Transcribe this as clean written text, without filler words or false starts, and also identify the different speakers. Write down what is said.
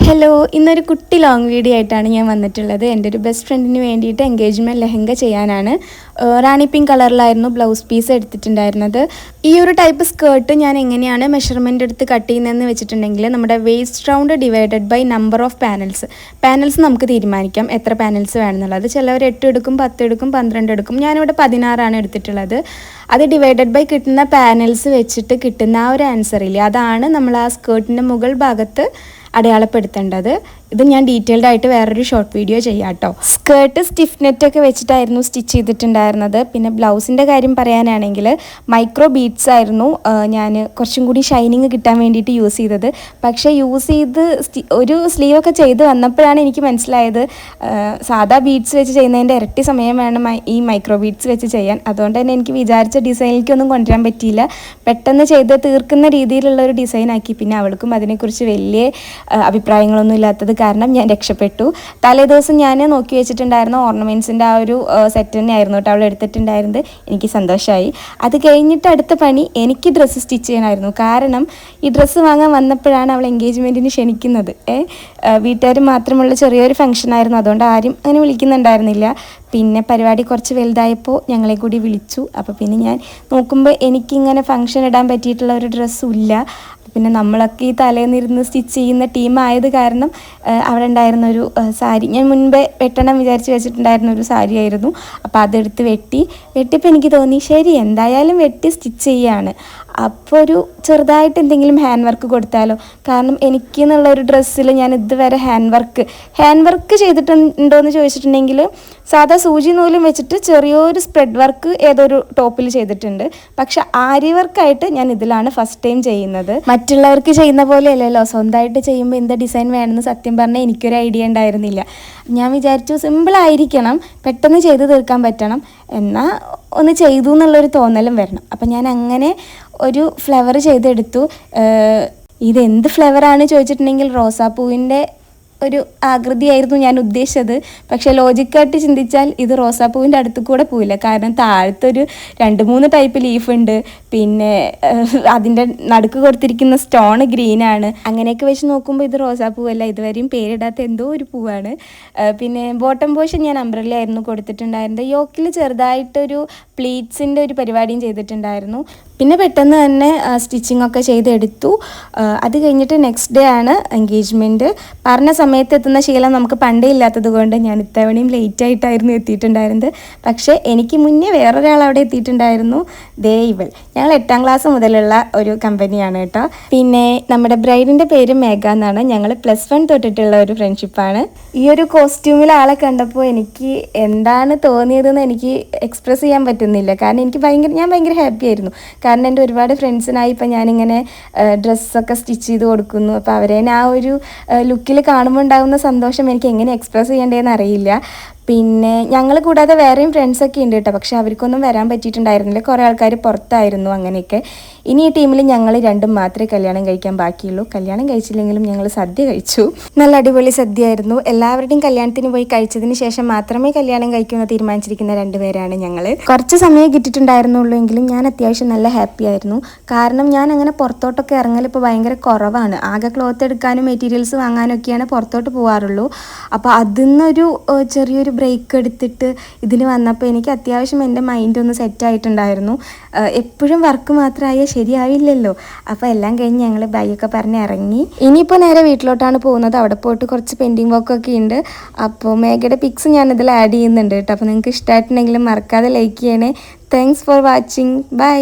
Speaker 1: Hello, ഇന്നൊരു കുട്ടി long video ആയിട്ടാണ് ഞാൻ വന്നിട്ടുള്ളത്. എൻ്റെ ഒരു ബെസ്റ്റ് ഫ്രണ്ടിന് വേണ്ടിയിട്ട് എൻഗേജ്മെൻറ്റ് ലെഹങ്ക ചെയ്യാനാണ്. റാണി പിങ്ക് കളറിലായിരുന്നു ബ്ലൗസ് പീസ് എടുത്തിട്ടുണ്ടായിരുന്നത്. ഈ ഒരു ടൈപ്പ് സ്കേർട്ട് ഞാൻ എങ്ങനെയാണ് മെഷർമെൻ്റ് എടുത്ത് കട്ട് ചെയ്യുന്നതെന്ന് വെച്ചിട്ടുണ്ടെങ്കിൽ, നമ്മുടെ waste round divided by number of panels നമുക്ക് തീരുമാനിക്കാം എത്ര പാനൽസ് വേണമെന്നുള്ളത്. ചിലവർ 8 എടുക്കും, 10 എടുക്കും, 12 എടുക്കും. ഞാനിവിടെ 16 എടുത്തിട്ടുള്ളത്. അത് ഡിവൈഡഡ് ബൈ കിട്ടുന്ന പാനൽസ് വെച്ചിട്ട് കിട്ടുന്ന ആ ഒരു ആൻസറില്ലേ, അതാണ് നമ്മൾ ആ സ്കേർട്ടിൻ്റെ മുകൾ ഭാഗത്ത് അടയാളപ്പെടുത്തേണ്ടത്. ഇത് ഞാൻ ഡീറ്റെയിൽഡ് ആയിട്ട് വേറൊരു ഷോർട്ട് വീഡിയോ ചെയ്യാം കേട്ടോ. സ്കേർട്ട് സ്റ്റിഫ് നെറ്റൊക്കെ വെച്ചിട്ടായിരുന്നു സ്റ്റിച്ച് ചെയ്തിട്ടുണ്ടായിരുന്നത്. പിന്നെ ബ്ലൗസിൻ്റെ കാര്യം പറയാനാണെങ്കിൽ മൈക്രോ ബീഡ്സ് ആയിരുന്നു ഞാൻ കുറച്ചും കൂടി ഷൈനിങ് കിട്ടാൻ വേണ്ടിയിട്ട് യൂസ് ചെയ്തത്. പക്ഷേ യൂസ് ചെയ്ത് ഒരു സ്ലീവൊക്കെ ചെയ്ത് വന്നപ്പോഴാണ് എനിക്ക് മനസ്സിലായത് സാധാ ബീഡ്സ് വെച്ച് ചെയ്യുന്നതിൻ്റെ ഇരട്ടി സമയം വേണം ഈ മൈക്രോ ബീഡ്സ് വെച്ച് ചെയ്യാൻ. അതുകൊണ്ട് തന്നെ എനിക്ക് വിചാരിച്ച ഡിസൈനിലേക്കൊന്നും കൊണ്ടുവരാൻ പറ്റിയില്ല. പെട്ടെന്ന് ചെയ്ത് തീർക്കുന്ന രീതിയിലുള്ള ഒരു ഡിസൈനാക്കി. പിന്നെ അവൾക്കും അതിനെക്കുറിച്ച് വലിയ അഭിപ്രായങ്ങളൊന്നും ഇല്ലാത്തത് കാരണം ഞാൻ രക്ഷപ്പെട്ടു. തലേ ദിവസം ഞാൻ നോക്കി വെച്ചിട്ടുണ്ടായിരുന്ന ഓർണമെൻറ്റ്സിൻ്റെ ആ ഒരു സെറ്റ് തന്നെയായിരുന്നു കേട്ടോ അവൾ എടുത്തിട്ടുണ്ടായിരുന്നത്. എനിക്ക് സന്തോഷമായി. അത് കഴിഞ്ഞിട്ട് അടുത്ത പണി എനിക്ക് ഡ്രസ്സ് സ്റ്റിച്ച് ചെയ്യണമായിരുന്നു. കാരണം ഈ ഡ്രസ്സ് വാങ്ങാൻ വന്നപ്പോഴാണ് അവൾ എൻഗേജ്മെൻറ്റിന് ക്ഷണിക്കുന്നത്. വീട്ടുകാർ മാത്രമുള്ള ചെറിയൊരു ഫംഗ്ഷനായിരുന്നു. അതുകൊണ്ട് ആരും അങ്ങനെ വിളിക്കുന്നുണ്ടായിരുന്നില്ല. പിന്നെ പരിപാടി കുറച്ച് വലുതായപ്പോൾ ഞങ്ങളെ കൂടി വിളിച്ചു. അപ്പോൾ പിന്നെ ഞാൻ നോക്കുമ്പോൾ എനിക്കിങ്ങനെ ഫംഗ്ഷൻ ഇടാൻ പറ്റിയിട്ടുള്ള ഒരു ഡ്രസ്സും ഇല്ല. പിന്നെ നമ്മളൊക്കെ ഈ തലേന്നിരുന്ന് സ്റ്റിച്ച് ചെയ്യുന്ന ടീമായത് കാരണം അവിടെ ഉണ്ടായിരുന്നൊരു സാരി ഞാൻ മുൻപേ വെട്ടണം വിചാരിച്ച് വെച്ചിട്ടുണ്ടായിരുന്ന ഒരു സാരി ആയിരുന്നു. അപ്പോൾ അതെടുത്ത് വെട്ടിയപ്പോൾ എനിക്ക് തോന്നി ശരി എന്തായാലും വെട്ടി സ്റ്റിച്ച് ചെയ്യുകയാണ്, അപ്പോൾ ഒരു ചെറുതായിട്ട് എന്തെങ്കിലും ഹാൻഡ് വർക്ക് കൊടുത്താലോ. കാരണം എനിക്ക് എന്നുള്ളൊരു ഡ്രസ്സിൽ ഞാൻ ഇതുവരെ ഹാൻഡ് വർക്ക് ചെയ്തിട്ടുണ്ടോയെന്ന് ചോദിച്ചിട്ടുണ്ടെങ്കിൽ സാധാ സൂചി നൂലും വെച്ചിട്ട് ചെറിയൊരു സ്പ്രെഡ് വർക്ക് ഏതൊരു ടോപ്പിൽ ചെയ്തിട്ടുണ്ട്. പക്ഷെ ആരി വർക്കായിട്ട് ഞാൻ ഇതിലാണ് ഫസ്റ്റ് ടൈം ചെയ്യുന്നത്. മറ്റുള്ളവർക്ക് ചെയ്യുന്ന പോലെ അല്ലല്ലോ, സ്വന്തമായിട്ട് ചെയ്യുമ്പോൾ എന്താ ഡിസൈൻ വേണമെന്ന് സത്യം പറഞ്ഞാൽ എനിക്കൊരു ഐഡിയ ഉണ്ടായിരുന്നില്ല. ഞാൻ വിചാരിച്ചു സിമ്പിളായിരിക്കണം, പെട്ടെന്ന് ചെയ്ത് തീർക്കാൻ പറ്റണം, എന്നാൽ ഒന്ന് ചെയ്തു എന്നുള്ളൊരു തോന്നലും വരണം. അപ്പം ഞാൻ അങ്ങനെ ഒരു ഫ്ലവർ ചെയ്തെടുത്തു. ഇതെന്ത് ഫ്ലവറാണ് ചോദിച്ചിട്ടുണ്ടെങ്കിൽ റോസാപ്പൂവിൻ്റെ ഒരു ആകൃതിയായിരുന്നു ഞാൻ ഉദ്ദേശിച്ചത്. പക്ഷേ ലോജിക്കായിട്ട് ചിന്തിച്ചാൽ ഇത് റോസാപ്പൂവിൻ്റെ അടുത്ത് കൂടെ പോയില്ല. കാരണം താഴത്തൊരു 2-3 ടൈപ്പ് ലീഫ് ഉണ്ട്. പിന്നെ അതിൻ്റെ നടുക്ക് കൊടുത്തിരിക്കുന്ന സ്റ്റോൺ ഗ്രീനാണ്. അങ്ങനെയൊക്കെ വെച്ച് നോക്കുമ്പോൾ ഇത് റോസാപ്പൂവല്ല, ഇതുവരെയും പേരിടാത്ത എന്തോ ഒരു പൂവാണ്. പിന്നെ ബോട്ടം പോർഷൻ ഞാൻ അംബ്രല്ല ആയിരുന്നു കൊടുത്തിട്ടുണ്ടായിരുന്നത്. യോക്കിൽ ചെറുതായിട്ടൊരു പ്ലീറ്റ്സിൻ്റെ ഒരു പരിപാടിയും ചെയ്തിട്ടുണ്ടായിരുന്നു. പിന്നെ പെട്ടെന്ന് തന്നെ സ്റ്റിച്ചിങ് ഒക്കെ ചെയ്തെടുത്തു. അത് കഴിഞ്ഞിട്ട് നെക്സ്റ്റ് ഡേ ആണ് എൻഗേജ്മെൻറ്റ്. പറഞ്ഞ സമയത്ത് എത്തുന്ന ശീലം നമുക്ക് പണ്ടേ ഇല്ലാത്തത് കൊണ്ട് ഞാൻ ഇത്തവണയും ലേറ്റായിട്ടായിരുന്നു എത്തിയിട്ടുണ്ടായിരുന്നത്. പക്ഷേ എനിക്ക് മുന്നേ വേറൊരാൾ അവിടെ എത്തിയിട്ടുണ്ടായിരുന്നു, ഇവൾ. ഞങ്ങൾ 8ാം ക്ലാസ് മുതലുള്ള ഒരു കമ്പനിയാണ് കേട്ടോ. പിന്നെ നമ്മുടെ ബ്രൈഡിൻ്റെ പേര് മേഘ എന്നാണ്. ഞങ്ങൾ +1 തൊട്ടിട്ടുള്ള ഒരു ഫ്രണ്ട്ഷിപ്പാണ്. ഈ ഒരു കോസ്റ്റ്യൂമിൽ ആളെ കണ്ടപ്പോൾ എനിക്ക് എന്താണ് തോന്നിയതെന്ന് എനിക്ക് എക്സ്പ്രസ് ചെയ്യാൻ പറ്റുന്നില്ല. കാരണം ഞാൻ ഭയങ്കര ഹാപ്പി ആയിരുന്നു. കാരണം എൻ്റെ ഒരുപാട് ഫ്രണ്ട്സിനായി ഇപ്പം ഞാനിങ്ങനെ ഡ്രസ്സൊക്കെ സ്റ്റിച്ച് ചെയ്ത് കൊടുക്കുന്നു. അപ്പോൾ അവരെ ആ ഒരു ലുക്കിൽ കാണുമ്പോൾ ഉണ്ടാകുന്ന സന്തോഷം എനിക്ക് എങ്ങനെ എക്സ്പ്രസ് ചെയ്യേണ്ടതെന്ന് അറിയില്ല. പിന്നെ ഞങ്ങൾ കൂടാതെ വേറെയും ഫ്രണ്ട്സൊക്കെ ഉണ്ട് കേട്ടോ. പക്ഷെ അവർക്കൊന്നും വരാൻ പറ്റിയിട്ടുണ്ടായിരുന്നില്ല. കുറേ ആൾക്കാർ പുറത്തായിരുന്നു. അങ്ങനെയൊക്കെ ഇനി ഈ ടീമിൽ ഞങ്ങൾ 2 മാത്രമേ കല്യാണം കഴിക്കാൻ ബാക്കിയുള്ളൂ. കല്യാണം കഴിച്ചില്ലെങ്കിലും ഞങ്ങൾ സദ്യ കഴിച്ചു. നല്ല അടിപൊളി സദ്യ ആയിരുന്നു. എല്ലാവരുടെയും കല്യാണത്തിന് പോയി കഴിച്ചതിന് ശേഷം മാത്രമേ കല്യാണം കഴിക്കുമെന്ന് തീരുമാനിച്ചിരിക്കുന്ന 2 പേരാണ് ഞങ്ങൾ. കുറച്ച് സമയം കിട്ടിയിട്ടുണ്ടായിരുന്നുള്ളൂ എങ്കിലും ഞാൻ അത്യാവശ്യം നല്ല ഹാപ്പി ആയിരുന്നു. കാരണം ഞാൻ അങ്ങനെ പുറത്തോട്ടൊക്കെ ഇറങ്ങൽ ഇപ്പോൾ ഭയങ്കര കുറവാണ്. ആകെ ക്ലോത്ത് എടുക്കാനും മെറ്റീരിയൽസ് വാങ്ങാനൊക്കെയാണ് പുറത്തോട്ട് പോകാറുള്ളൂ. അപ്പോൾ അതിൽ നിന്നൊരു ചെറിയൊരു ബ്രേക്ക് എടുത്തിട്ട് ഇതിന് വന്നപ്പോൾ എനിക്ക് അത്യാവശ്യം എൻ്റെ മൈൻഡ് ഒന്ന് സെറ്റായിട്ടുണ്ടായിരുന്നു. എപ്പോഴും വർക്ക് മാത്രമായാൽ ശരിയാവില്ലല്ലോ. അപ്പോൾ എല്ലാം കഴിഞ്ഞ് ഞങ്ങൾ ബൈയൊക്കെ പറഞ്ഞ് ഇറങ്ങി. ഇനിയിപ്പോൾ നേരെ വീട്ടിലോട്ടാണ് പോകുന്നത്. അവിടെ പോയിട്ട് കുറച്ച് പെൻഡിങ് വർക്കൊക്കെ ഉണ്ട്. അപ്പോൾ മേഘയുടെ പിക്സ് ഞാനിതിൽ ആഡ് ചെയ്യുന്നുണ്ട് കേട്ടോ. അപ്പോൾ നിങ്ങൾക്ക് ഇഷ്ടമായിട്ടുണ്ടെങ്കിലും മറക്കാതെ ലൈക്ക് ചെയ്യണേ. Thanks for watching. ബൈ.